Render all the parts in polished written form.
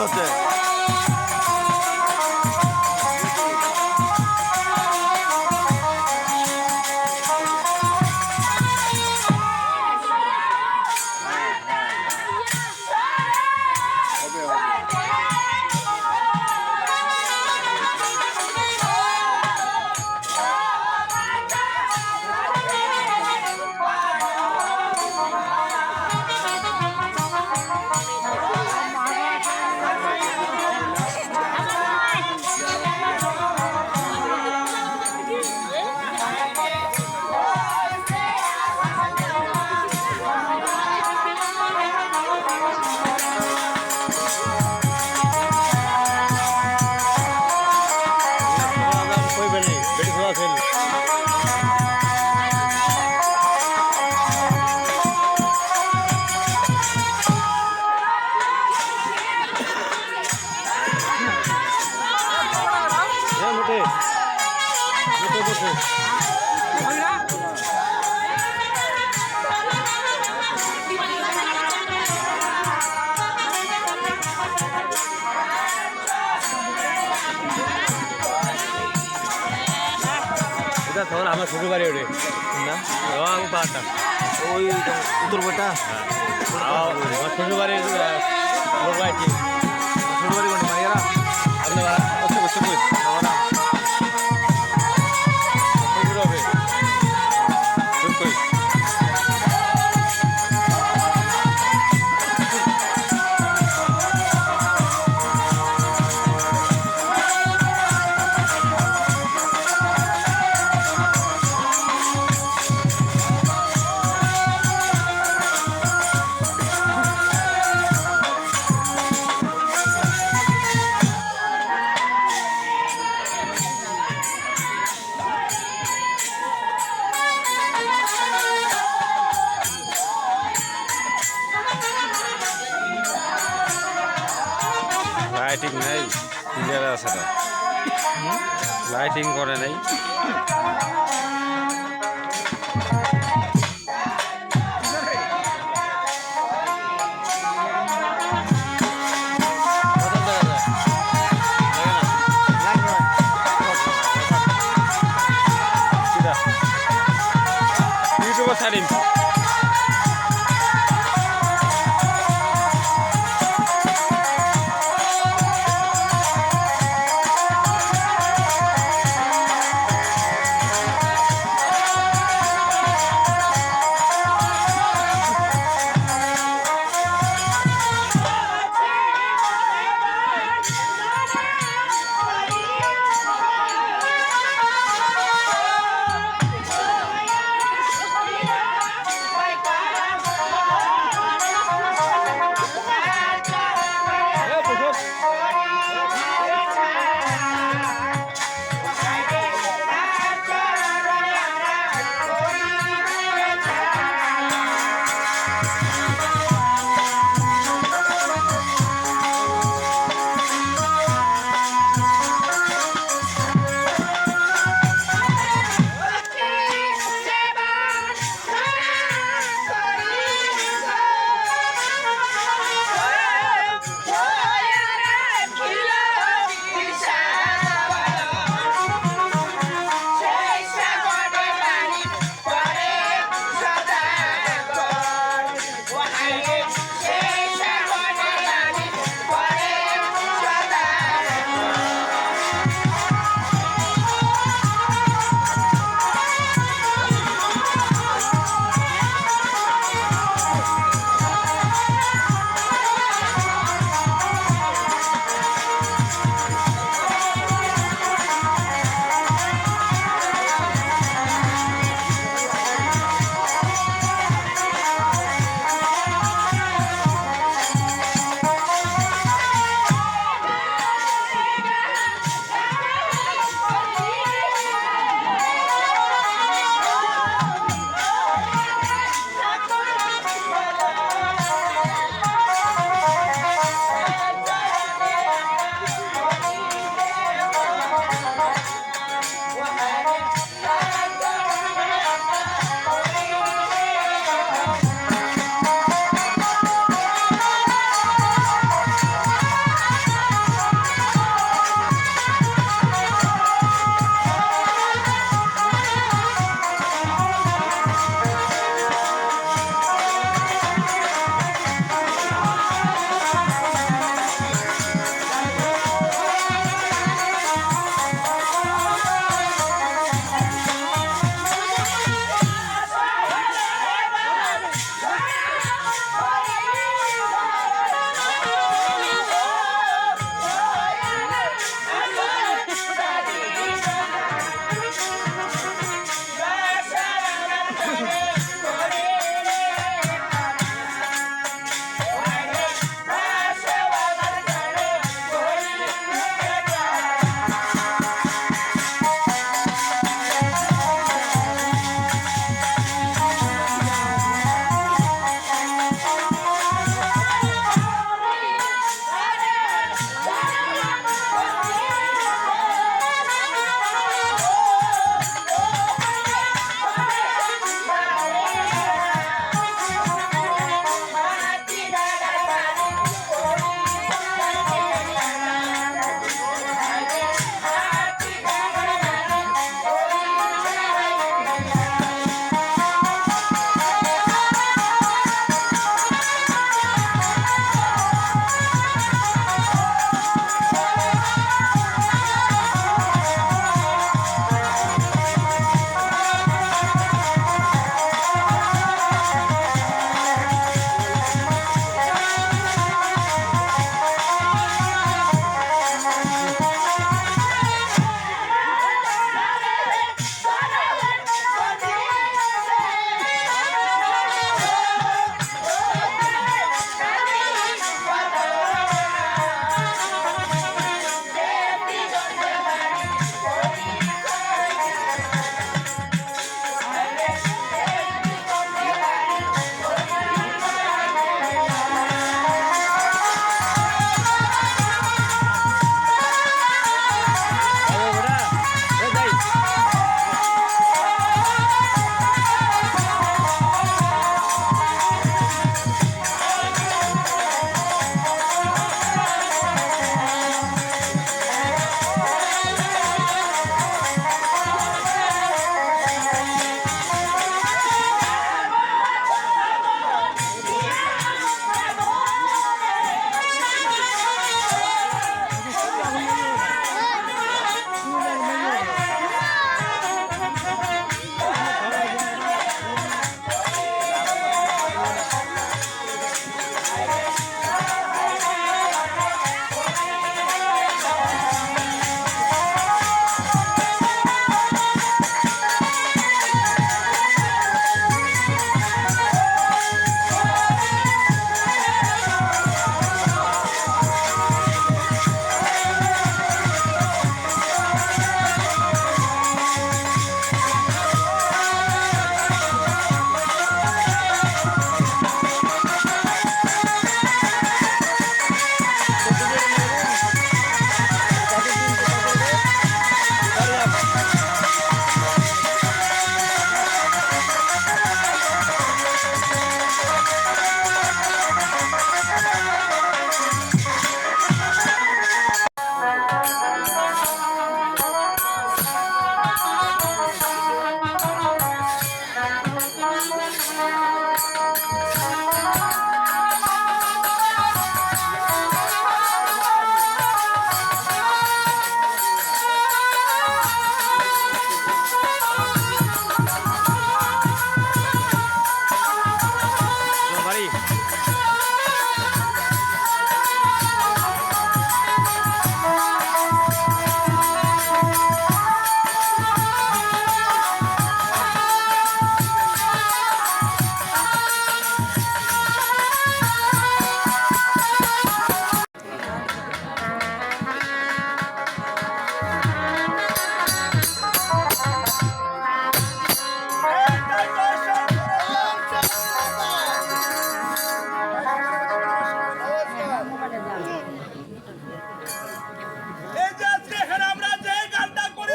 হচ্ছে। এটা তখন আমার শ্বশুর বাড়ি ওঠে না রং পাহাড়টা ওই উত্তর বইটা আমার শ্বশুর বাড়ির লোক আছি শ্বশুর বাড়ি কোনটা মারিয়ারা আপনারা কষ্ট করতে কই শ্বশুর হবে শ্বশুর কই লাইটিং নাই ক্লিয়ার আছে না লাইটিং করে নাই ইউটিউবে ছাড়িম বাড়ি এই যে আজকে এখানে আমরা যে গানটা করি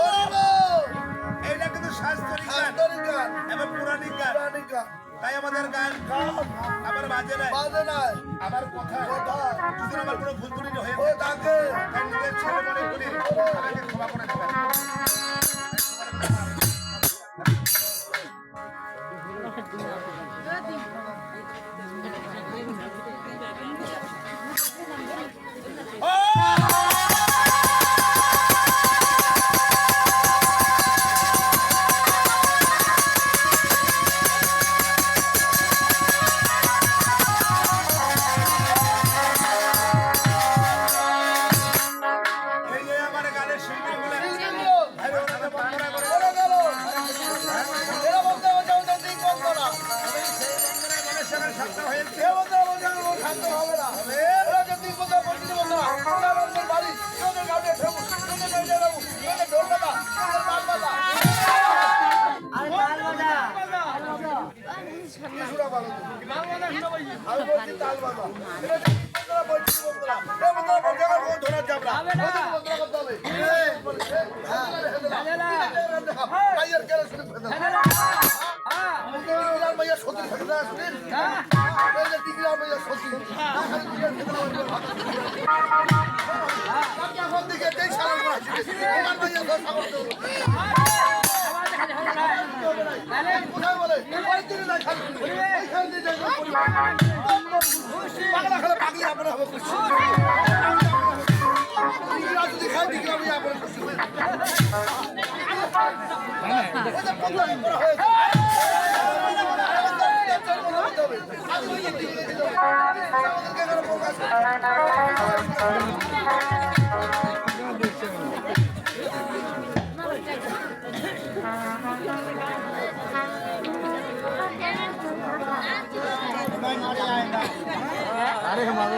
এইটা কিন্তু শাস্ত্রীয় গান এবং পুরাণিক গান তাই আমাদের গান আমার বাজে নাই আমার কথা যদি আমার কোনো ভুল ত্রুটি হয়ে থাকে তাই নিজের ছেলে মনে করি আমাকে ক্ষমা করে দেবেন। এই যে আমার গানের শিল্পী বলে ভাই ওনাকে বন্ধনা করে আমি সেই বন্ধনায় গানের সাথে শান্ত হয়েছে अरे हमारे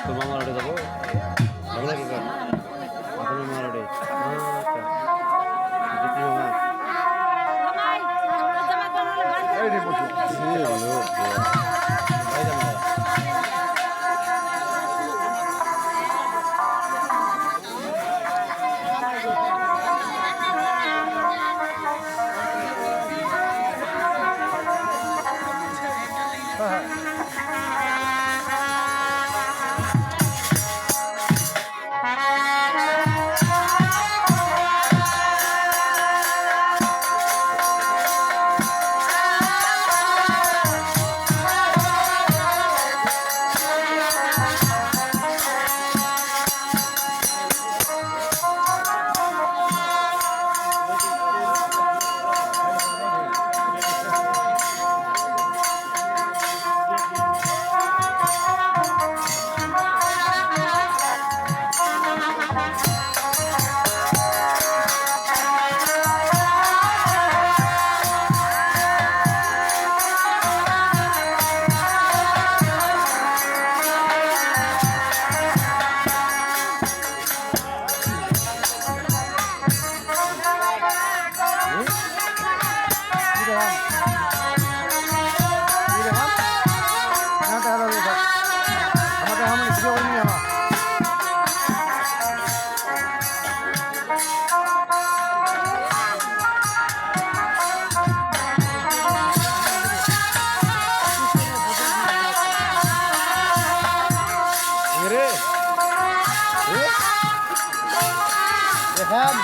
তোর মামার ওটা যাবো ভালো লাগে মামার ওটাই দেখাম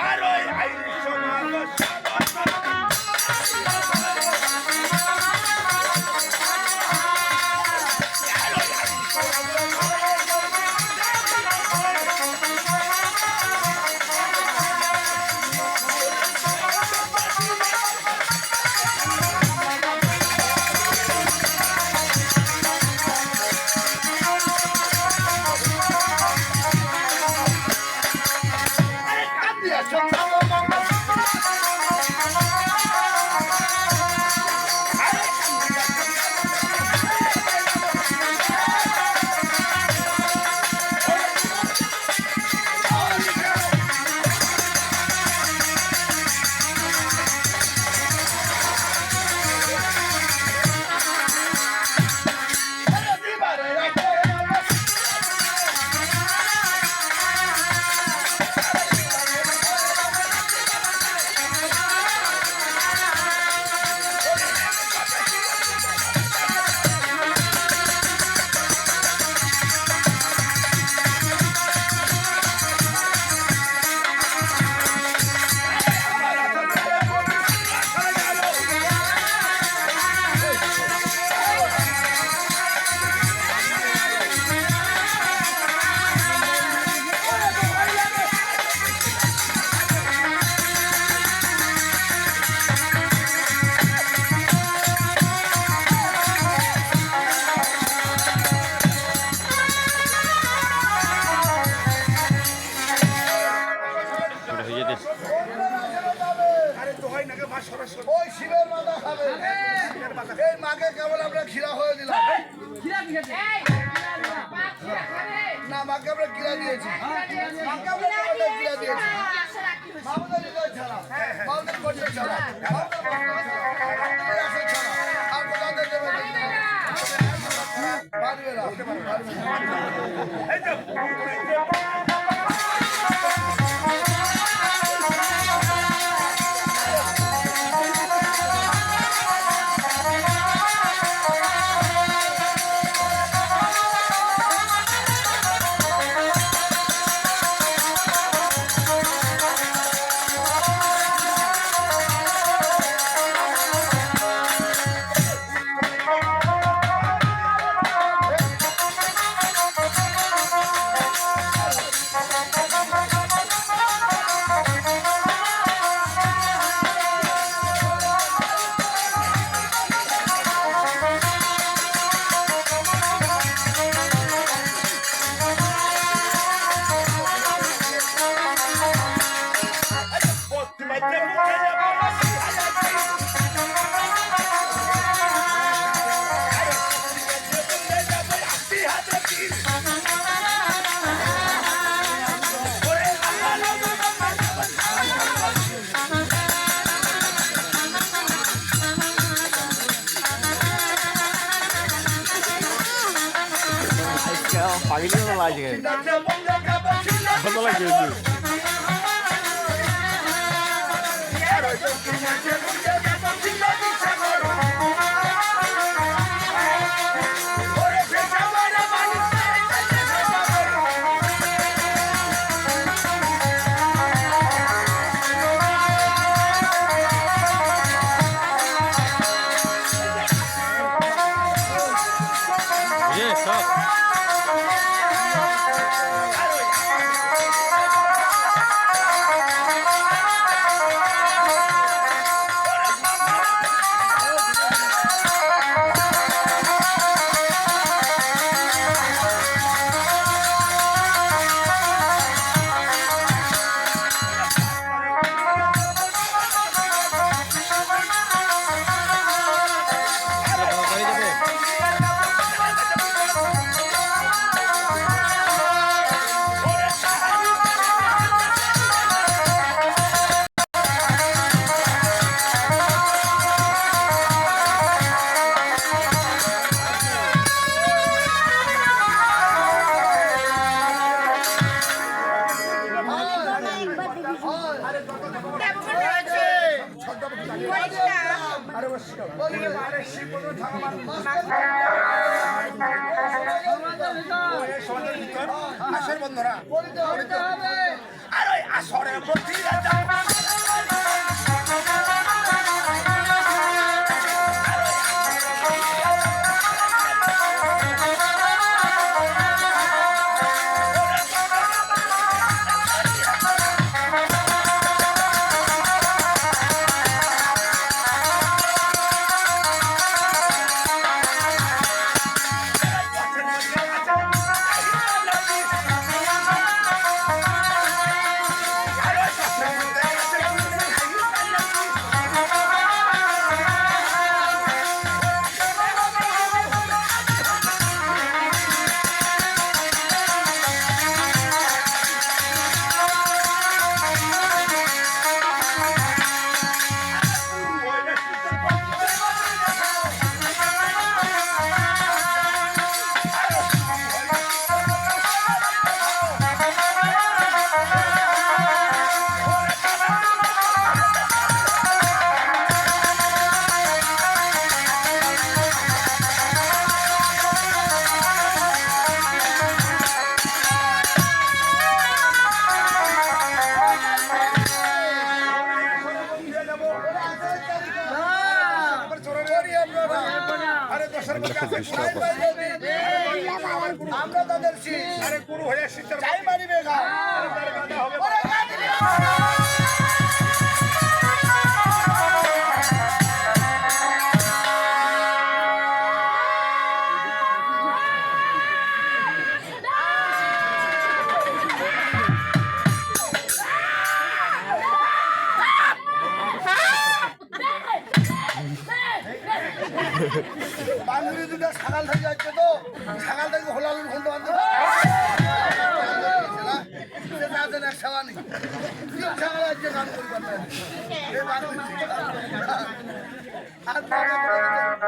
আর ওই মাকে কেবল আমরা খিরা হয়ে দিলাম না মাকে আমরা কিরা দিয়েছি মাকে আমরা কেবল কিরা দিয়েছি মামুদের হৃদয় ছাড়া মামুদের কঠিন ছাড়া মামুদের আসে ছাড়া আর কোথাও দেবে পারবে না এই তো পাগলি লাগে ভালো লাগে আসর বন্ধুরা আর ওই আসরের মধ্যে আমরা তাদের আরে গুরু হয়ে শিষ্যের চাই মারিবে গা Hey! বান্ধবী দুটো সকাল থেকে যাচ্ছে তো সকাল থেকে হোলালুন ঘন্টা বান্ধব সেবা নেই সকাল যাচ্ছে গান করবার না এই বান্ধবী আর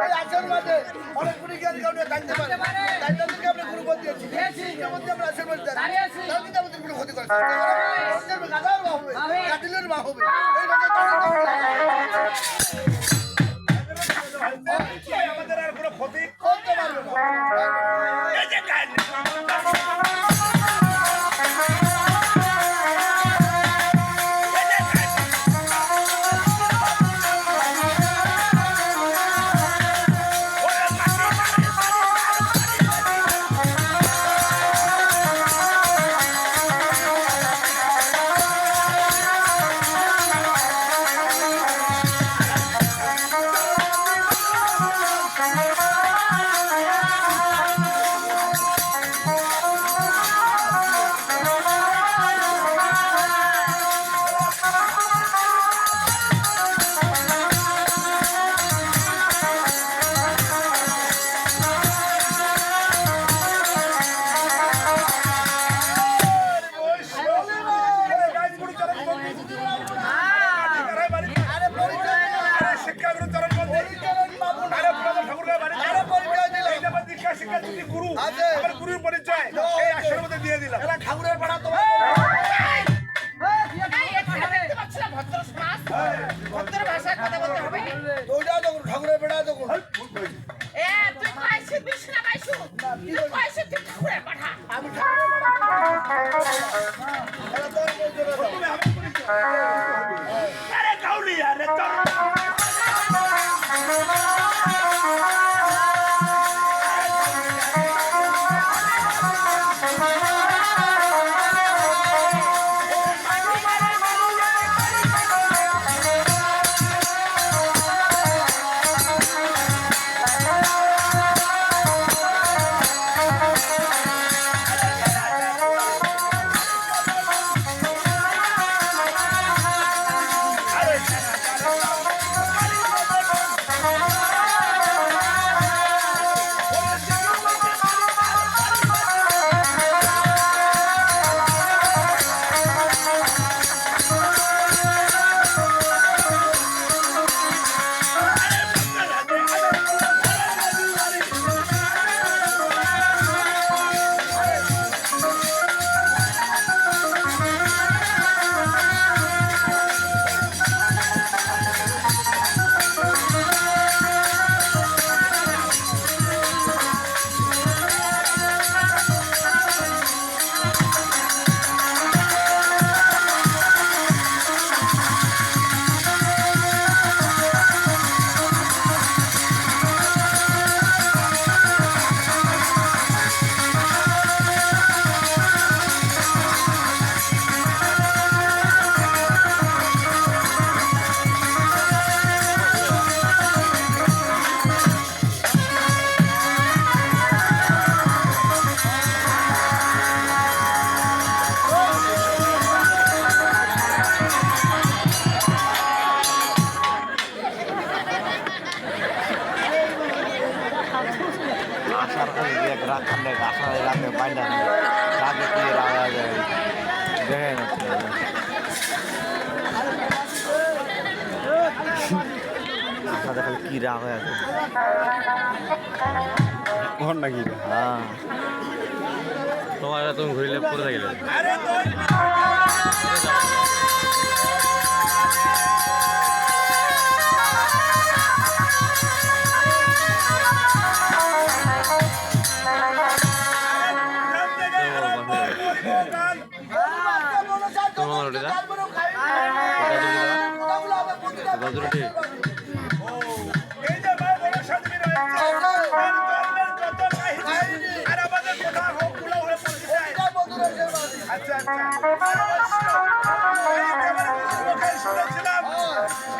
এই আচরণ মাঝে অনেক গুলি জ্ঞানী কাউকে থাকতে পারে তাই তাদেরকে আমরা গুরুপদ দিয়েছি যেমন আমরা আশীর্বাদ জানি তার কিন্তু আমাদের কোনো ক্ষতি করছে গাদার মা হবে কাটিলের মা হবে এই আমাদের আর কোনো ক্ষতি করতে পারবে না এই যে গান গুরু আমার গুরুর পরিচয় এই আশ্রমের মধ্যে দিয়ে দিলাম ঠাকুরের পাড়া তোমার ভদ্র ভাষায় কথা বলতে হবে। ওইটা তখন ঠাকুরের পাড়া তখন তুই পাইছি দিস না পাইছু তুই পাইছি তুই ঠাকুরের পাঠা আমি ঠাকুরের পাড়া আরে কাউলি আরে তোর কি রাগ হয়ে আছে নাকি হ্যাঁ তোমার তুমি ঘুরিলে পড়ে থাকিলে আরে তোর তোমার ওটা বদরটি এই যে ভাই বড় সাধবী রয়েছে কত কাহিনী আর আমাদের কথা হোক গুলো হয়ে পড়ে যায় আচ্ছা শুনেছিলাম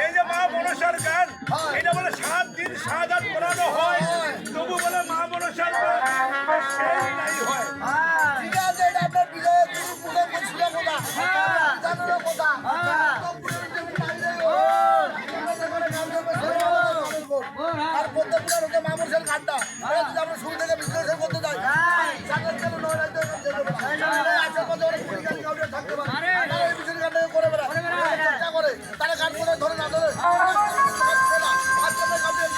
এই যে মা মনসার গান এটা বলে 7 দিন 7 রাত পড়ানো হয় তবু বলে মা মনসার গান সেই নাই হয় ঠিক আছে এটা আপনার বিজয় গুরু পূজা করছিল কোথা জানো কোথা আর প্রত্যেক পুরান হচ্ছে মামুরশাল গানটা যদি আমরা শুরু থেকে বিশ্লেষণ করতে যাই সাগর কেন নয় রাজ্য আসার পথে অনেক কুড়ি গাড়ি কাউন্টার থাকতে পারে তারা এই বিশেষ গানটাকে করে বেড়ায় চেষ্টা করে তারা গান করে ধরে না ধরে আজকে আমরা গানের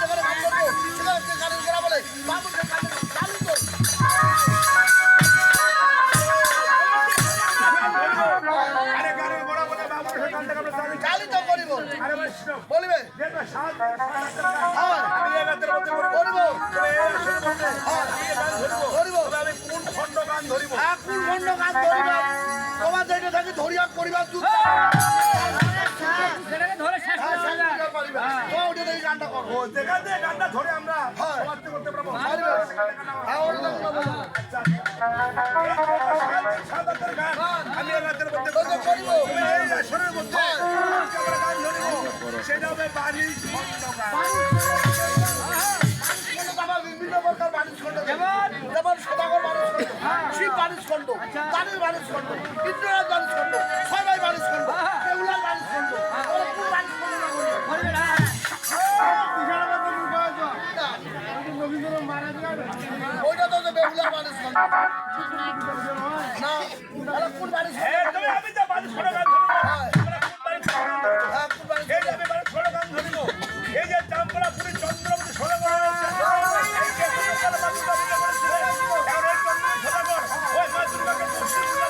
যেখানে গান করবো সেখানে গানের করা বলে মামুরশাল গানের চালু তো আরে গানের বড় বড় বাবুর গানটাকে আমরা চালু চালিত করিব আরে বৈষ্ণব বলিবে দেখো সাত হ্যাঁ আমি এই গানের মধ্যে করব করিব তবে এই আসলে মধ্যে আমি গান ধরব করিব তবে আমি কোন খণ্ড গান ধরিব আকুল খণ্ড গান ধরিবা তোমার যেটা থাকে ধরিয়া করিবা যুদ্ধ সেটাকে ধরে শেষ করে দেওয়া যায়। পারিবা তো ওটা থেকে গানটা করো ও যেখান থেকে গানটা ধরে আমরা হ্যাঁ। সমাপ্ত করতে পারবো পারিবা হ্যাঁ ওটা থেকে বলো সাদাতের গান আমি এই গানের মধ্যে তো করিব তবে এই আসরের মধ্যে আমরা গান ধরিব সেটা হবে বাণী খণ্ড গান বাবা বিভিন্ন প্রকার বাণিজ্য খণ্ড যেমন সদাগর বাণিজ্য খণ্ড শিব বাণিজ্য খণ্ড দানির বাণিজ্য খণ্ড ইন্দ্রনাথ বাণিজ্য খণ্ড সবাই বাণিজ্য খণ্ড বেহুলার বাণিজ্য খণ্ড কোন বাণিজ্য খণ্ড না বলবে ওইটা তো বেহুলার বাণিজ্য খণ্ড না তাহলে কোন বাণিজ্য এই তবে আমি যা বাণী খণ্ড গান ধরিব আমরা কোন বাণী খণ্ড গান ধরিব হ্যাঁ কোন বাণিজ্য এই যে আমি বাণী খণ্ড গান ধরিব এই যে চাম্পারাপুরি চন্দ্রবতী সদাগর এই যে দুর্গার বাণী গান করেছিল আর এই চন্দ্রবতী সদাগর ওই মা দুর্গাকে দর্শন দিয়ে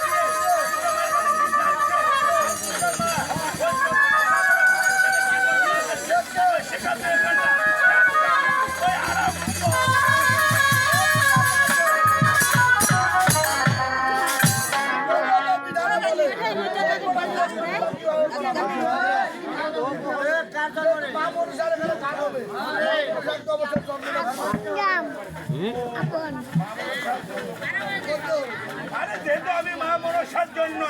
আরে যেহেতু আমি মা মনসার জন্য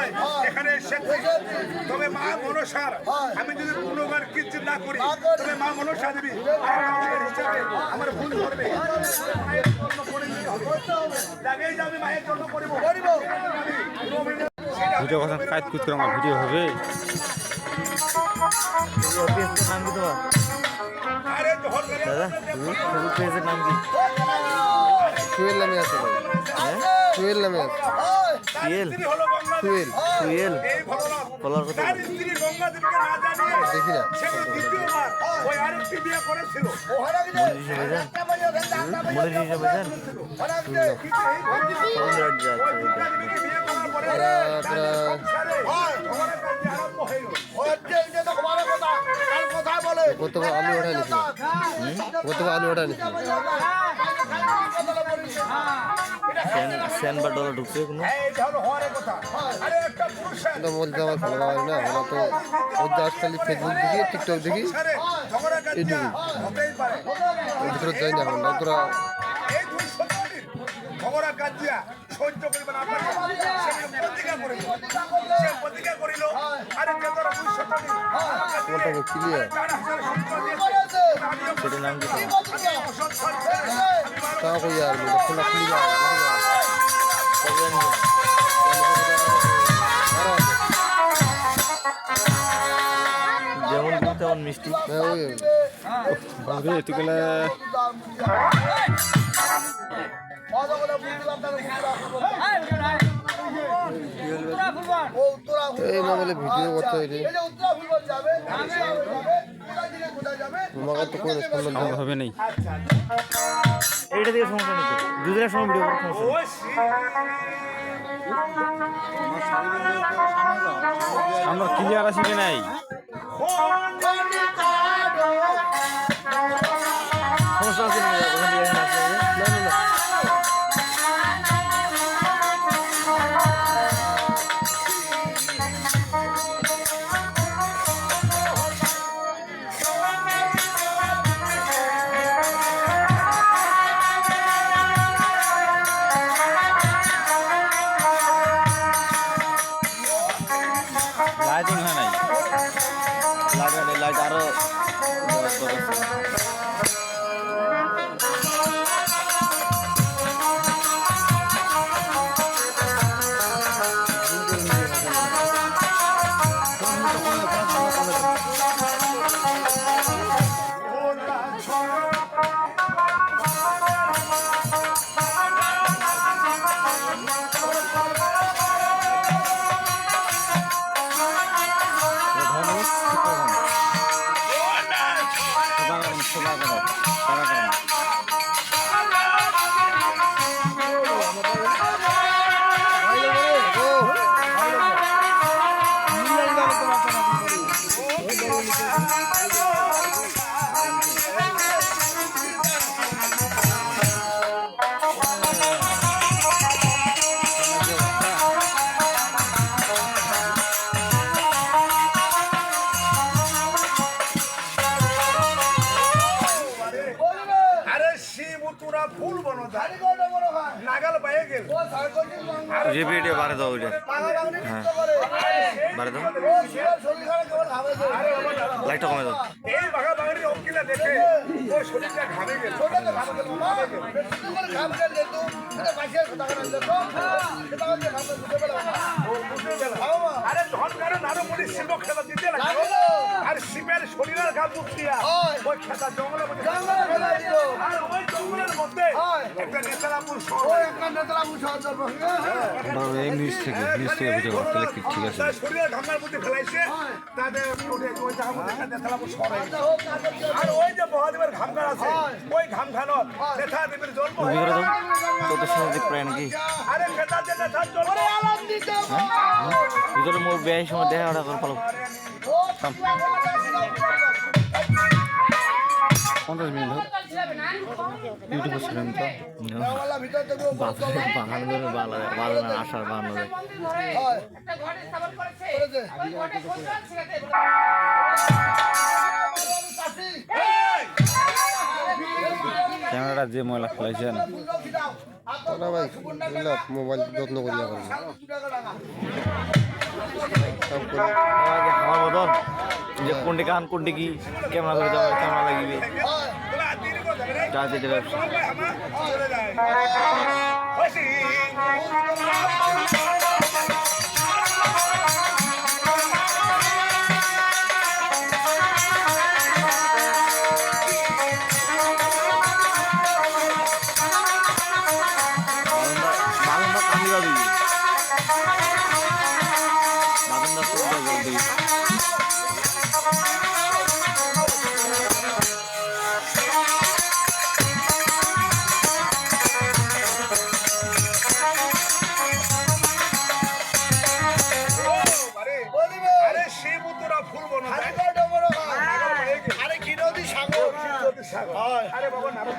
এখানে এসেছি তবে মা মনসার আমি যদি পুনর্বার কিছু না করি তবে মা মনসা দেবী আমার হিসাবে আমার ভুল ধরবে মায়ের জন্য করে দিতে হবে জায়গায় যে আমি মায়ের জন্য করিব ভিডিও কথা কাজ কুচ করে আমার ভিডিও হবে পেজের নাম কি তোমার আরে ধর দাদা ফেসবুক পেজের নাম কি টুয়েল নামে আছে ভাই টুয়েল নামে আছে টুয়েল স্ত্রী হলো গঙ্গা টুয়েল টুয়েল এই ভগবান ফলোয়ার কত তার স্ত্রী গঙ্গা দেবীকে না জানিয়ে দেখি না সে দ্বিতীয়বার ওই আরেকটি বিয়ে করেছিল মনে হিসেবে জান কিন্তু এই গঙ্গা দেবীকে বিয়ে করার পরে তাদের সংসারে ঝগড়া কাজ আরম্ভ হয়ে গেল কত আলু ওঠা নিছি কত আলু ওঠা নিছি সেন বা ডলার ঢুকছে কোনো এই ধরো হওয়ার কথা আরে একটা পুরুষের এটা বলতে আমার ভালো লাগে না আমরা তো ওর খালি ফেসবুক দেখি টিকটক দেখি সংসারে ঝগড়া কাজ হতেই পারে ওর ভিতরে যাই না আমরা তোরা এই দুই সন্তানের ঝগড়া কাজিয়া সহ্য করিবে না পারে সে প্রতিজ্ঞা করিল সে প্রতিজ্ঞা করিল আরে যে তোরা দুই সন্তানের তোমারটা ক্লিয়ার 4,000 সন্তান দিয়েছে সেটার নাম কি তা কই আর খোলা খুলি যায় কবে আনবে? যেমন দুধ তেমন মিষ্টি ওই তুই গেলে এই মামলে ভিডিও করতে হইলে তোমাকে তো কোনো সম্বন্ধ হবে নেই এইটা দিয়ে সমস্যা নেই দুধের সময় ভিডিও করার সমস্যা নেই। আমার ক্লিয়ার আছে কি নাই সমস্যা আছে না ওখান থেকে এখানে আসলে না না না লাইটিং হয় নাই লাইট আরো 500 টাকা দাও, টাকা দাও। আরে শিব তোরা ফুল বনো জানি কোনটা বড় ভাই নাগাল পায়ে গেল ও সার্কটিক বাংলা রিপিটে বাড়ে দাও ওইটা, বাংলা বাংলা নৃত্য করে বাড়ে দাও, ও শিরার শরীর খারাপ কেবল ঘামে লাইটটা কমে দাও। এই বাঘা বাঙালি অঙ্কিলা দেখে ওর শরীরটা ঘামে গেল ছোটতে ঘামে গেল বাবা বেশি করে ঘাম গেল যেত এটা পাশে টাকা না যেত সেটা হচ্ছে ঘামে বুঝে পেলাম ও বুঝে গেল আরে ধন করে নারমণি শিব খেলা দিতে লাগলো আর শিবের শরীরের ঘাম মুক্তিয়া ওই খেলা জঙ্গলের মধ্যে জঙ্গলে ফেলাই দিল আর ওই জঙ্গলের মধ্যে একটা নেতালাপুর শহর ওই একটা নেতলা মুছার জন্য এই নিচ থেকে ভিডিও করতে ঠিক আছে। তার শরীরের ঘামের মধ্যে ফেলাইছে তাদের ওই জায়গার মধ্যে একটা নেতালাপুর শহর হয়েছে। হোক কাজে আর ওই যে মহাদেবের ঘামখান আছে ওই ঘামখানত নেতা দেবীর জন্ম মুভি করে দাও, তোদের সাথে প্রায় নাকি আরে নেতা যে নেতার জন্ম আনন্দিত ভিতরে মোর ব্যয় সময় দেখা ওটা করে পালো। 50 মিনিট হোক, ইউটিউবে ছিলেন তো ওয়ালা ভিতর থেকে বাহানো ধরে বালা না আসার বাহানো যায়। হয় একটা ঘরে স্থাপন করেছে করেছে। ওই ঘরে বসে শেখাতে চাচি ক্যামেরাটা যে ময়লা ফেলাইছেন না ভাই এগুলা মোবাইল যত্ন করিয়া করবো সব করে আমার বদল যে কোনটি কান কোনটি কি ক্যামেরা করে যাবে, ক্যামেরা লাগিবে যা যেতে ব্যবসা। বাগানটা কান্দিবা দিবি, বাগানটা সব দিবি। আরে শিব তোরা ফুল বনো আরে কি নদী সাগর আরে বাবা নারদ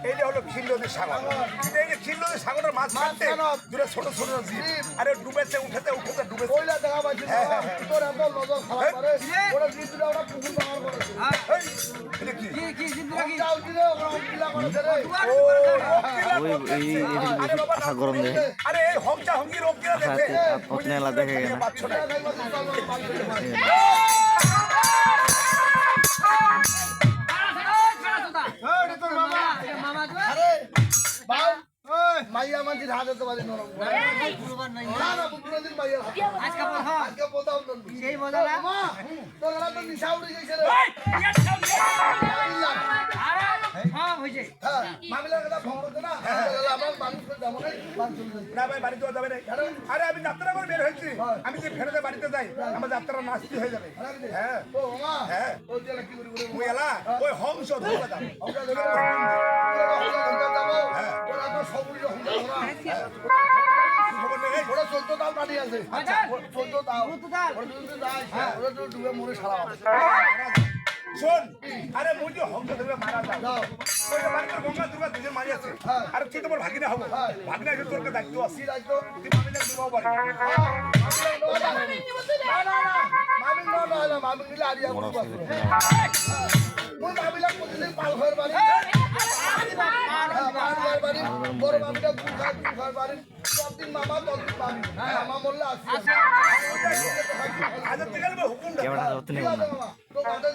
এইটা হলো ক্ষীর নদীর সাগর কিন্তু এই যে ক্ষীর নদীর সাগরের মাছ কাটতে দূরে ছোট ছোট জীব আরে ডুবেছে উঠেতে ডুবেছে ওইলা দেখা পাইছি তোর এত নজর খারাপ করে ওরা জিতুরা ওরা পুকুর বাগান করেছে এটা কি যাও দিলে ওরা অঙ্কিলা করেছে রে ওই এই আশা গরম দেয়, আরে এই হংচা হঙ্গি রোগ কিনা দেখে অতনেলা দেখে না। পাচ্ছ না আরে বাউ মাইয়া মাঝির হাতে তো বাজে নরম না না পুরো দিন মাইয়া আজকে বোঝাও তো সেই বোঝালা তোর তো নিশা উড়ে গেছে রে হ্যাঁ মামিলা কথা ফোন করতে না আমার মানুষ যাবো না না ভাই বাড়িতে যাবে না আরে আমি যাত্রা করে বের হয়েছি আমি যে ফেরতে বাড়িতে যাই আমার যাত্রা নাস্তি হয়ে যাবে হ্যাঁ ও মা হ্যাঁ ওই যে কি করে ওই এলা ওই হংস ধরবে দাম আমরা দেখো ওরা তো সবুজ ধরা খবর নেই ওরা 14 তাল পানি আছে আচ্ছা 14 তাল ওরা যদি যায় ওরা তো ডুবে মরে সারা শোন আরে মুই হংস ধরবে মারা যাও ওই যে বাড়িতে গঙ্গা দুর্গা দুজন মারি আছে আর তুই তোমার ভাগিনা হবো ভাগিনা যে তোর দায়িত্ব আছে দায়িত্ব তুই মামিলা দিবাও পারি মামি না মামি নিলে আরিয়া মই মামিলা প্রতিদিন পাল ঘর বাড়ি বাড়ি বড় মামিটা ঘর বাড়ি সবদিন মামা ততদিন মামি মামা বললে আসি আজ থেকে হুকুম দে ক্যামেরাটা অতনে না। তো বাদল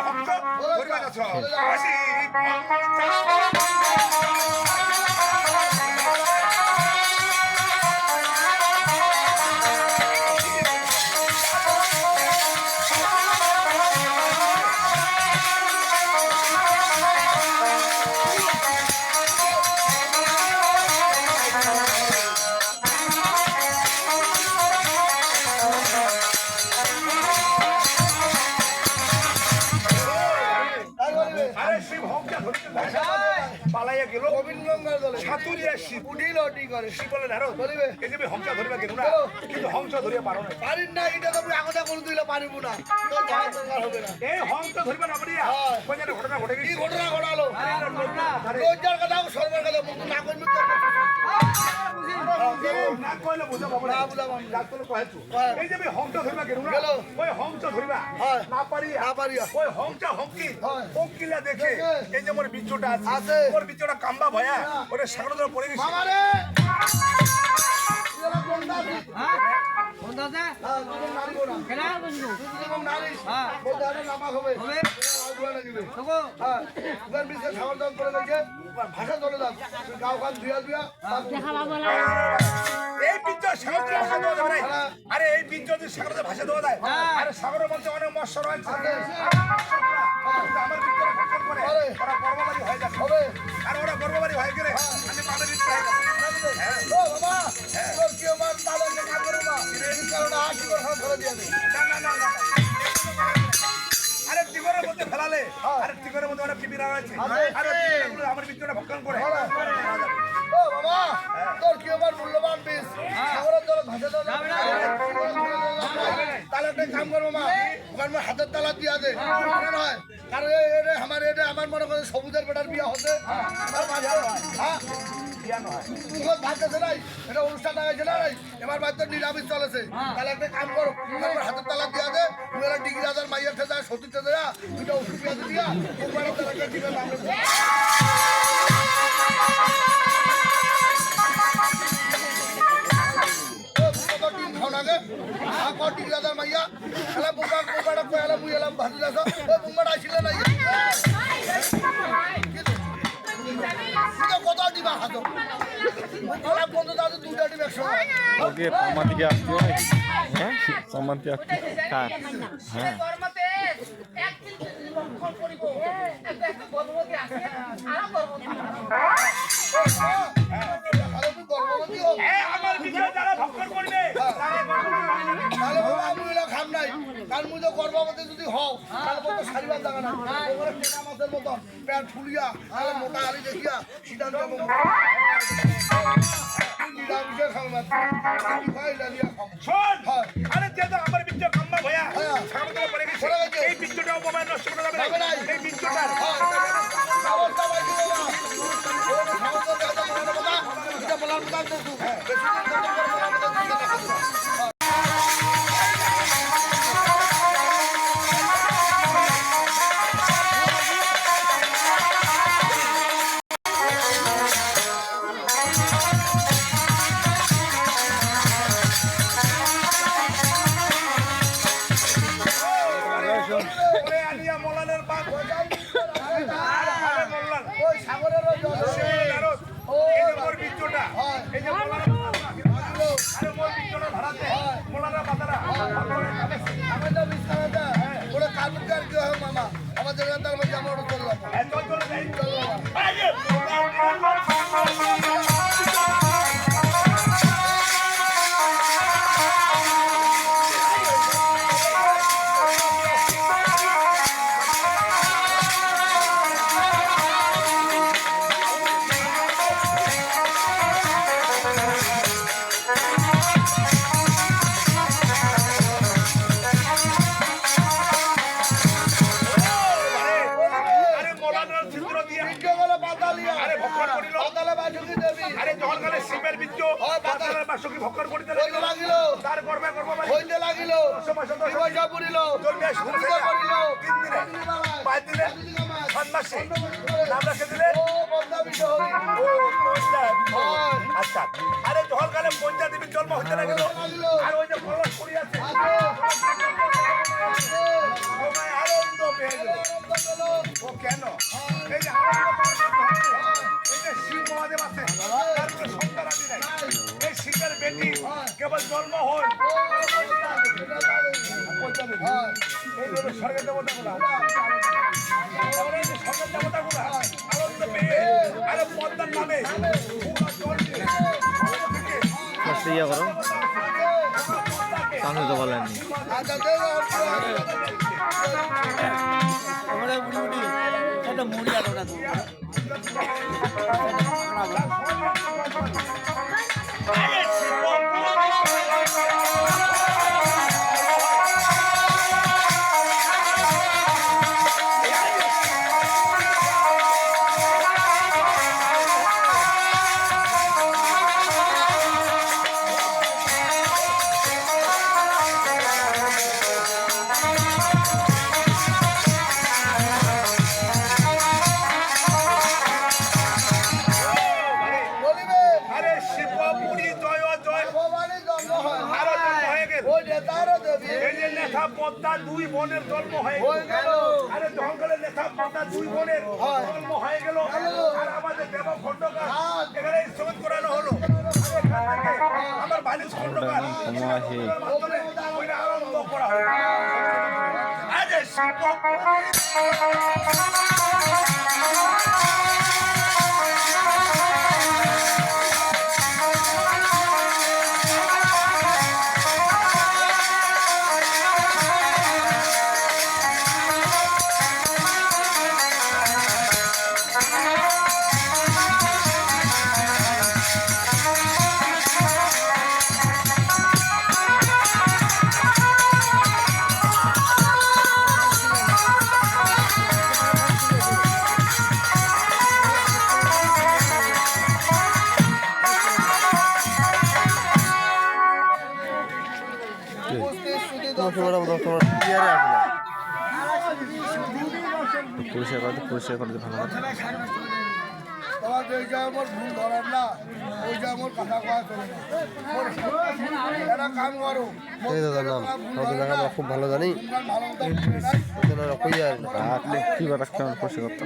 হংস ধরবে গেছ আসি পাইয়া গেল গোবিন্দগঙ্গার দলে সাতুরিয়া শিব উঠিল ওটি করে শিব বলে না রো বলিবে এই যে হংস ধরিবা গেল না কিন্তু হংস ধরিয়া পারো না পারিন না এটা তো আগতে করে দিলে পারিব না তোর ভাড়া দরকার হবে না এই হংস ধরিবা না পারিয়া কোন জায়গায় ঘটনা ঘটে কি গেছে ঘটনা ঘটালো রোজগার কথা সর্বের কথা মুখ না করবি না কইলে বুঝা বাবা না বুঝাবো আমি। ডাক্তার কইছো এই যে হংস ধরিবা গেল না গেল। ওই হংস ধরিবা হয়। না পারিয়া না পারিয়া। ওই হংস হংকি হয়। হংকিলা দেখে দেখে। এই যে মোর বিচ্চুটা আছে। আছে মোর বিচ্চুটা কাম্বা ভয়া ওরে সাগর ধরে পড়ে গেছে মামা রে এরা কোন দাবি হ্যাঁ তুমি নারিব না তুমি যেমন নারিস বলতে হবে নামা হবে আগুয়া লাগিবে হ্যাঁ উগান বিশে খাবার দাম করে গেছে ভাষা চলে যাও গাও খান ধুয়া ধুয়া এই পিচ্চর সাগর ধরে ভাষা দেওয়া যাবে না আরে এই পিচ্চর যদি সাগর ধরে ভাষা দেওয়া যায় আরে সাগরের মধ্যে অনেক মৎস্য রয়েছে আমার পিচ্চর ফসল করে করে। ওরা গর্ভবাড়ি হয়ে যাবে হবে আর ওরা গর্ভবাড়ি হয়ে গেলে আমি পাবে দিতে হবে ও বাবা তোর কি আমার তালে না করো না এই কারণে আশি করে খাওয়া ধরে দিয়ে দে না আরে টিগরের মধ্যে ফেলালে আরে টিগরের মধ্যে অনেক পিপিরা রয়েছে আরে টিগরগুলো আমার পিচ্চরটা ভক্ষণ করে ও বাবা তোর কি আমার মূল্যবান বিষ সাগরের জলে ভাসে দাও তাহলে একটা কাম করবো মা ওখানে আমার হাতের তালা দিয়া দে মনে নয় কারণ এটা আমার মনে করে সবুজের বেটার বিয়া হতে আমার বাচ্চা হ্যাঁ ভাবতেছে নাই এটা অনুষ্ঠান লাগাইছে না নাই এবার বাচ্চা নিরামিষ চলেছে তাহলে একটা কাম করো আমার হাতের তালা দিয়া দে তুই এরা ডিগ্রি হাজার মাইয়ের থেকে যায় সতীর থেকে যা দুটা ওষুধ পেঁয়াজ দিয়া তোমার তালাটা দিবে নামে মাইয়া এলা বুকা বুকাটা কয়লা মুই এলাম ভাজি দাস ও বুমাটা আসিলে নাই কত দিবা হাত মুখলা বন্ধ দাদু দুটা দিবে একসময় ওকে সম্মান দিকে আসতেও নাকি হ্যাঁ সম্মান দিয়ে আসতে কার হ্যাঁ গরমতে এক কিল ভক্ষণ করিব একটা গর্ভবতী আছে আর গর্ভবতী আরে তুই গর্ভবতী হোক আমার পিচ্চর যারা ভক্ষণ করবে তারা তাহলে বাবা আমি এলা খাম নাই কারণ মুই তো গর্ভবতী যদি হও তাহলে তো সারিবার জায়গা না ওরে পেটা মাছের মতন পেট ফুলিয়া তাহলে মোটা আলি দেখিয়া সিদ্ধান্ত নেব নিরামিষে খাও না খাই ডালিয়া খাও শোন হ্যাঁ। আরে যেটা আমার পিচ্চর কাম্বা ভয়া হ্যাঁ। সাগর ধরে পড়ে গেছে পড়ে গেছে। এই পিচ্চরটাও মোবাইল নষ্ট করে যাবে যাবে না নাই। এই পিচ্চরটার ব্যবস্থা পাইছি বাবা ওরে সামনে কথা বলার কথা এটা বলার কথা তো বেশি দিন কথা বলার কথা দিকে দেখা ওরে আলিয়া মোলানের বাপ আরে মোল্লান ওই সাগরের জল নারদ এই যে মোর পিচ্চরটা এই যে মোলানের আরে মোর পিচ্চরের ভাড়াতে মোলানের বাতারা আমাদের বিস্তারটা ওরা কার্মিকার কি হয় মামা আমাদের তার মধ্যে আমরা ওটা চললাম চল চল যাই আরে মোলানের চিত্র দিয়া বিজ্ঞাপনে পাতালিয়া আরে ভক্ষণ করিল পাতালে বাজুকি দেবী আরে জলকালে শিবের বিচ্চ পাতালের বাসকি ভক্ষণ করিতে হইতে লাগিল তার গর্বে গর্ভবাড়ি হইতে লাগিল পয়সা পড়িল জলবে সুবিধা করিল 3 দিনে 5 দিনে 7 মাসে নাম রাখে দিলে ও বন্ধা বিষয় হই ও পঞ্চা আচ্ছা আরে জলকালে পঞ্চা দেবীর জন্ম হইতে লাগিল আর ওই যে ফলস পড়ি আছে সবাই আনন্দ পেয়ে গেল ও কেন এই যে এই যে শিব মহাদেব আছে তার কোনো সন্তান আদি নাই এই শিবের বেটি কেবল জন্ম হয় এই হলো স্বর্গের দেবতাগুলা তারপরে এই যে স্বর্গের দেবতাগুলা আনন্দ পেয়ে আরে পদ্মার নামে পুরো জল দিয়ে আস্তে ইয়া করো সামনে তো বলেননি আচ্ছা দেব বলিবে আরে শিবপুরি জয় জয় ভবানী জন্ম হয় আরো জন্ম হয়ে গেল ওই নেতারও দেবী এই যে নেতা পদ্মা দুই বোনের জন্ম হয়ে হয়ে গেল গেল আরে জঙ্গলের নেতা পদ্মা দুই বোনের হয়। জন্ম হয়ে গেল আর আমাদের দেব খন্ডকার হ্যাঁ। এখানে স্থগিত করানো হলো আমার বালিশ খন্ডকার ক্ষমা আছে ওইটা আরম্ভ করা হলো আরে শিবপুরি উপস্থিত সুধী তোমার ক্লিয়ারে আসে না। পরিষ্কার করতে ভালো কথা। তোমার ওই যে আমার ভুল ধরার না ওই যে আমার কথা কওয়া চলে না এরা কাম করো এই দাদার নাম আমাদের জায়গা আমরা খুব ভালো জানি ভালো মতো করে নাই। ওনারা কই আর রাখলে কি বার রাখতে আমার পরিষ্কার করতে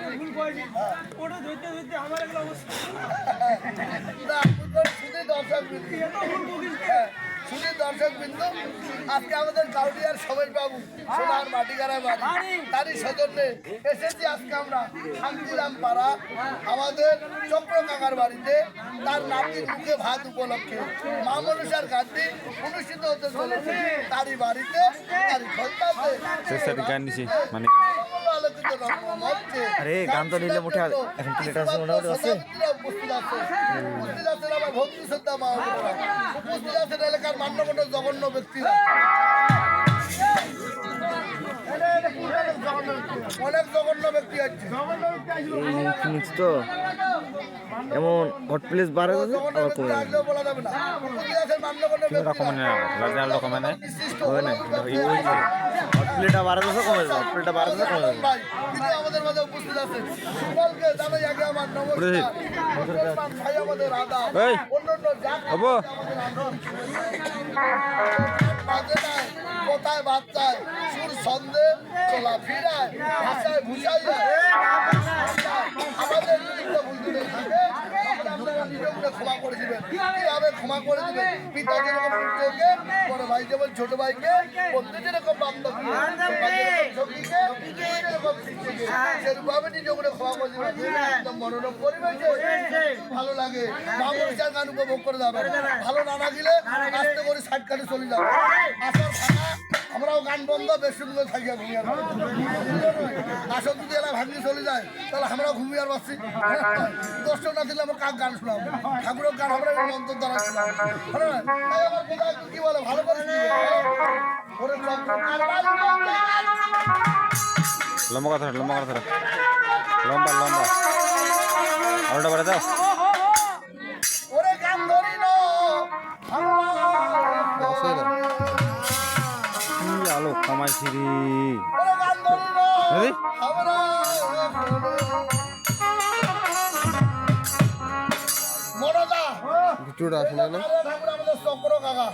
না, আপনাদের শুধু দর্শকবৃন্দ। হ্যাঁ, শুধু দর্শকবৃন্দ, আজকে আমাদের গাউডিয়ার সমেশ বাবু সোনার মাটিগাড়ায় বাড়ি তারই সৌজন্যে এসেছি আজকে আমরা শান্তিরাম পাড়া আমাদের চক্র কাকার বাড়িতে তার নাতির মুখে ভাত উপলক্ষে মা মনসার গানটি অনুষ্ঠিত হতে চলেছে তারই বাড়িতে তারই সন্তানতে শেষের গান নিছি মানে আলোকিত রঙ্গমঞ্চে আরে, গান তো নিলে মোটে এখন প্লেট আছে, মোটামুটি আছে। উপস্থিত আছেন আমার ভক্তি শ্রদ্ধা মা বোনেরা। উপস্থিত আছেন এলাকার মান্যগণ্য জঘন্য ব্যক্তিরা অনেক জঘন্য ব্যক্তি আছে শুনছি তো এমন হট প্লেস বাড়ে যাচ্ছে জঘন্য আবার ব্যক্তি কমে যাবে আসলেও বলা যাবে না উপস্থিত আছেন মান্যগণ্য কিন্তু ব্যক্তিরা কমে না লাজার কমে না হয় না হট প্লেটটা বাড়ে যাচ্ছে কমে যাবে হট প্লেটটা বাড়ে যাচ্ছে কমে যাবে ভাই তিনি আমাদের মাঝে উপস্থিত আছেন সকলকে জানাই আগে আমার নমস্কার মুসলমান ভাই আমাদের আদাব এই। অন্যান্য জাত হবো। আমাদের আদব। বাজে নাই, কোথায় বাচ্চায় সুর ছন্দে চলা ফিরায় ভাষায় ভুষাইয়া আমাদের যদি কোনো ভুল ত্রুটি থাকে তাহলে আপনারা নিজে করে ক্ষমা করে দিবেন কিভাবে ক্ষমা করে দিবেন পিতা যেরকম পুত্রকে বড় ভাই যেমন ছোট ভাইকে বন্ধু যেরকম বান্ধবী সখীকে যেরকম শিক্ষিকে সেরকমভাবে নিজে করে ক্ষমা করে দিবেন একদম মনোরম পরিবেশে ভালো লাগে মামুর গান উপভোগ করে যাবেন ভালো না লাগিলে আস্তে করে সাইড কাটে চলে যাবে আসার ভাঙা আমরাও গান বন্ধ বেশ সুন্দর থাকিয়া ঘুমিয়ে আসল যদি এরা ভাঙিয়ে চলে যায় তাহলে আমরাও ঘুমিয়ে আর পাচ্ছি দর্শক না দিলে আমরা কাক গান শোনাবো ঠাকুরের গান আমরা মন্ত্র দ্বারা শোনাবো তাই আমার বোধ হয় কি বলে ভালো করে ওরে লম্বা কথা লম্বা কথা লম্বা লম্বা আরোটা বাড়ে দাও ওরে গান ধরি না আছে না কি আলো কমাইছি রে ওরে গান ধরি না এই? আমরা মরদা ভিডিওটা আসে না না ঠাকুর আমাদের চক্র কাকা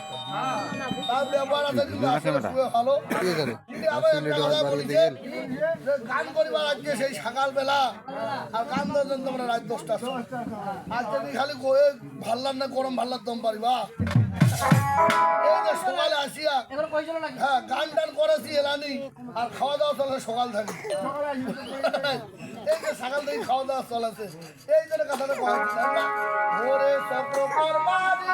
তার ব্যবহার আছে কিন্তু আসলে খুবই ভালো কে জানে কিন্তু আবার একটা সিলেটে কথা বাড়ি বলি দেখেন যে গান করিবার আজকে সেই সকালবেলা আর গান ধরেন তোমরা রাত 10টার সময় আর তুমি খালি কয়ে ভাল্লার না গরম ভাল্লার দম পারিবা এই যে সকালে আসিয়া হ্যাঁ গান টান করেছি এলানি আর খাওয়া দাওয়া চলে সকাল থাকে এই যে সকাল থেকে খাওয়া দাওয়া চলেছে এই জন্য কথাটা কয়েছি ভোরে চক্র করবারি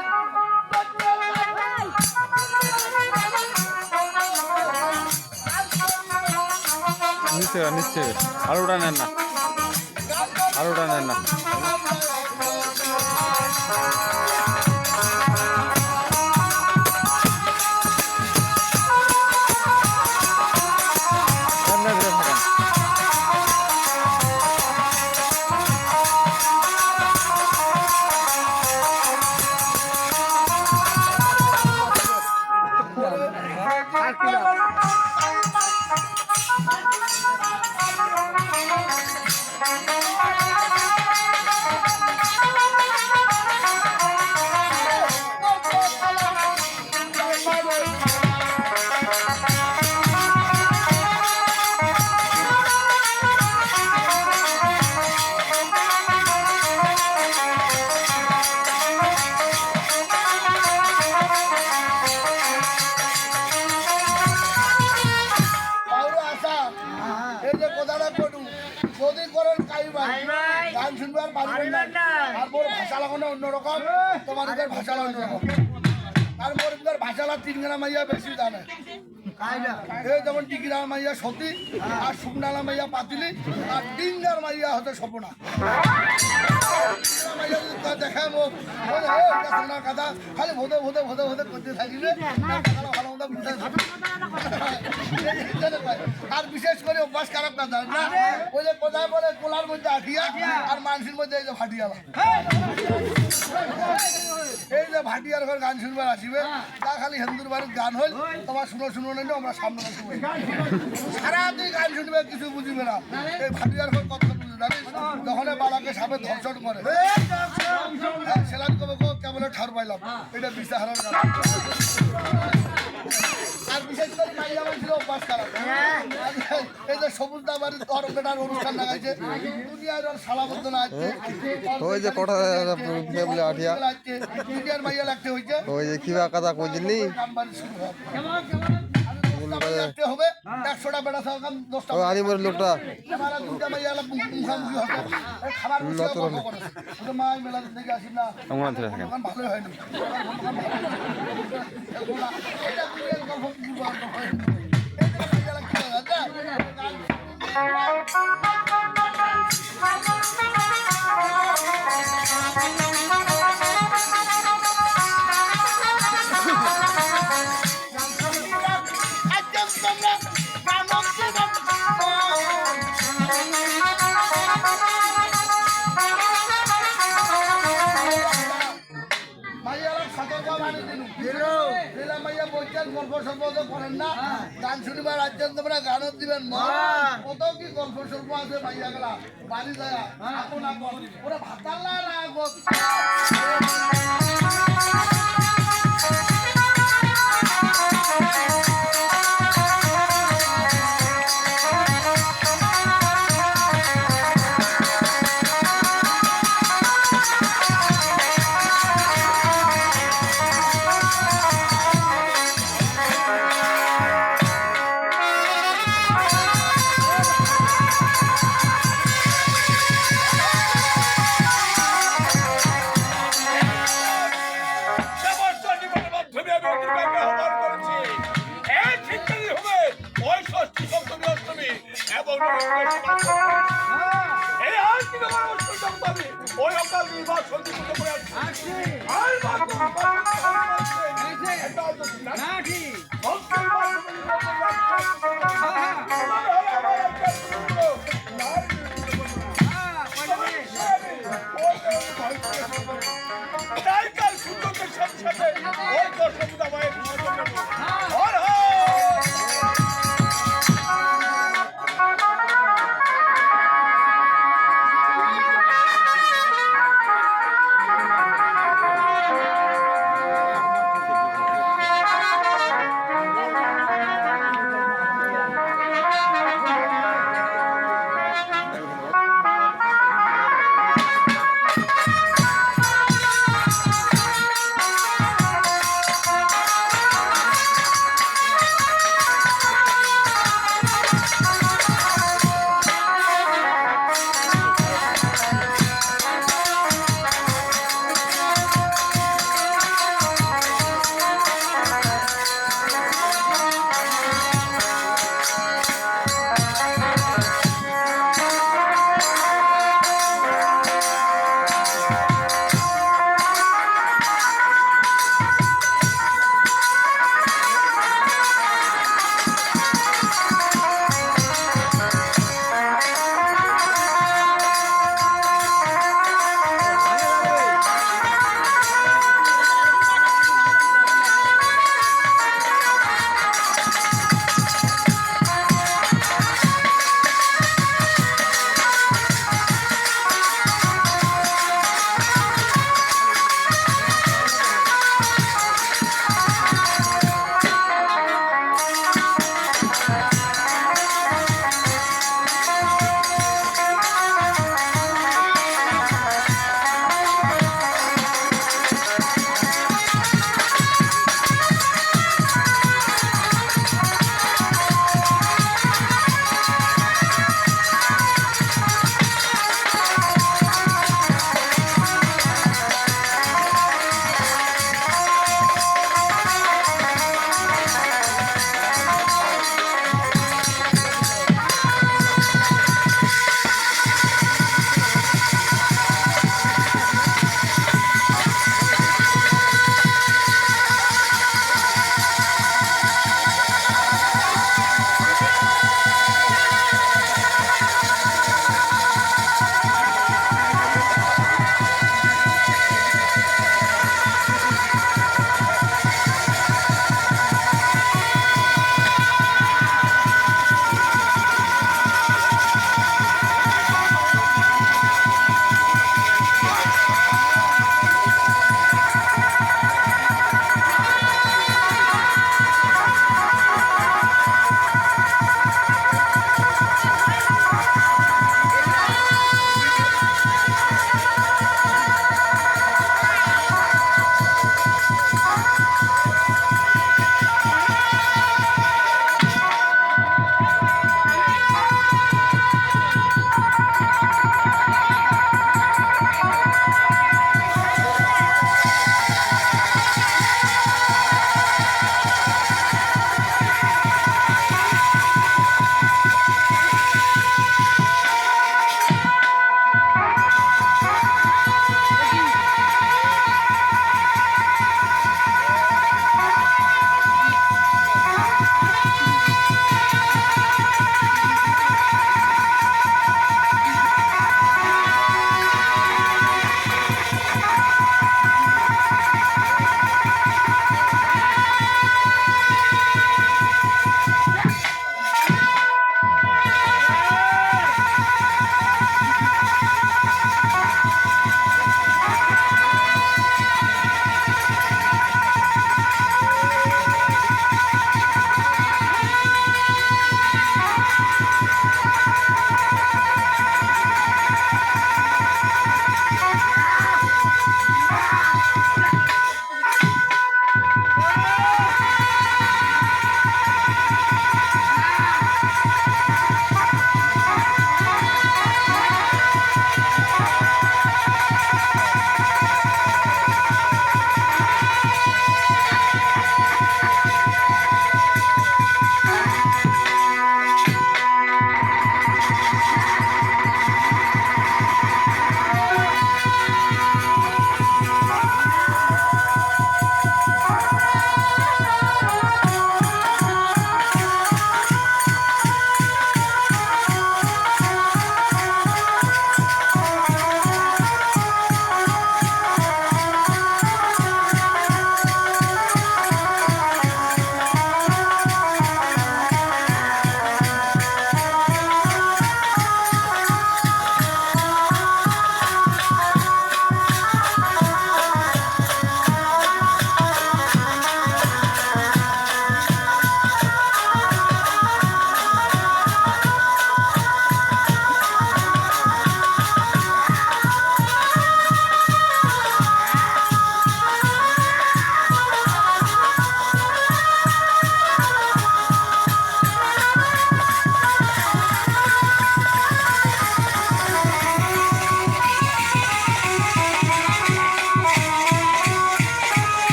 নিশ্চয় নিশ্চয় আরোটা নেন না আর ওটা নেন না। সামনে ঘুরে থাকেন। বাবু আসা এই যে কথাটা কটু যদি করেন কাইবাই গান শুনবে আর পারবেন না আর মোর ভাষা লাগানো অন্যরকম তোমাদের ভাষা অন্যরকম আর মোর ভিতর ভাষা লাগ তিনখানা মাইয়া বেশি জানে এই যেমন টিকিরার মাইয়া সতী আর শুকনালা মাইয়া পাতিলি আর ডিঙ্গার মাইয়া হতে সপনা মাইয়া যদি দেখায় মুখ কথা খালি ভোদে ভোদে ভোদে ভোদে করতে থাকিবে ভালো মতো বুঝতে আর বিশেষ করে অভ্যাস খারাপ না জানেন না ওই যে কোথায় বলে কোলার মধ্যে আঠিয়া আর মানুষের মধ্যে এই যে ভাটিয়ালা এই যে ভাটিয়ার ঘর গান শুনবার আসিবে তা খালি হিন্দুর বাড়ির গান হল তোমার শুনো শুনো নেই আমরা সামনে শুনবো সারাদিন গান শুনবে কিছু বুঝিবে না এই ভাটিয়ার ঘর কত বুঝে জানিস যখন বাবাকে সাপে ধর্ষণ করে সেলান কবে কেবল ঠার পাইলাম এটা বিশা হারার গান আর বিশেষ করে মাইয়া মানুষের অভ্যাস খারাপ এই যে সবুজ দাবারের তরকাটার অনুষ্ঠান লাগাইছে দুনিয়ার সালাবদ্ধ না আছে ওই যে কটা বলে আঠিয়া দুনিয়ার মাইয়া লাগতে হয়েছে ওই যে কিবা কথা কইলি নাম্বার শুরু হবে 100টা বেড়া থাকাম 10টা ওই আরিমের লোকটা আমার দুটা মাইয়া মুখামুখি হবে খাবার বসে মাই মেলা থেকে আসি না আমার ধরে থাকেন ভালো হয় না এটা দুনিয়ার গল্প কি বলবো এটা মাইয়া লাগতে গল্প সল্প করেন না গান শুনিবার রাজ্যের তোমরা গানও দিবেন কত কি গল্প সল্প আছে ভাইয়া গেলা বাড়ি যায় আপন আপন ওরা ভাতাল্লা না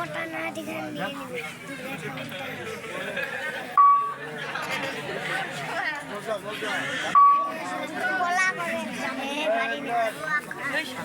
মোটামুটি গান নিয়ে নেবে বলা করে বাড়ি বলা করে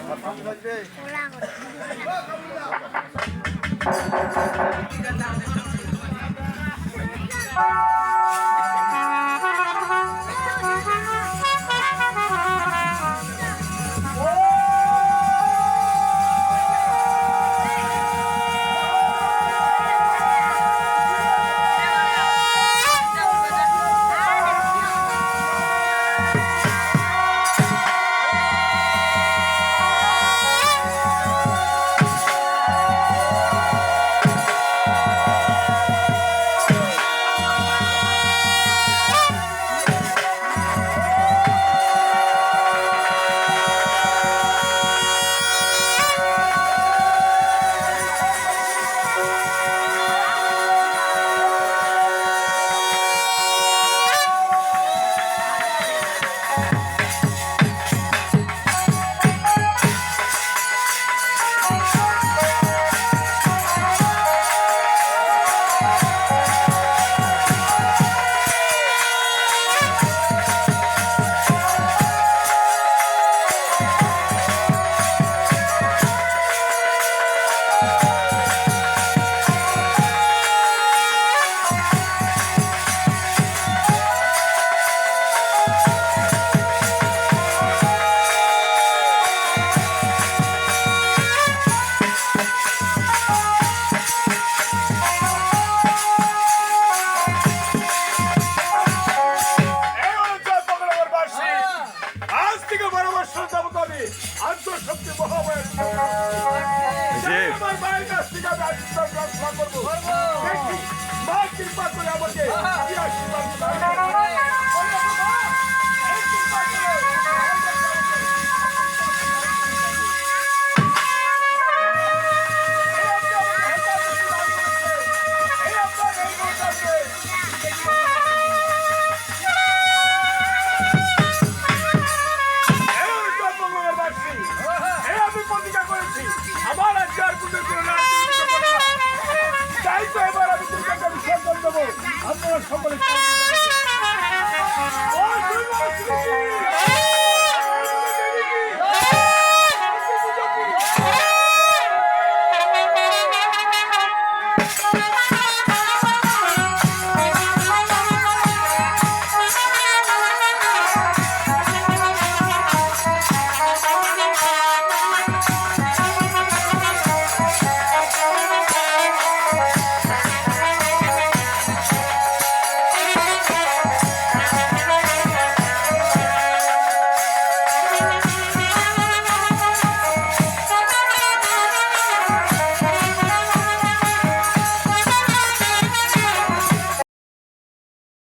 আপনারা সকলে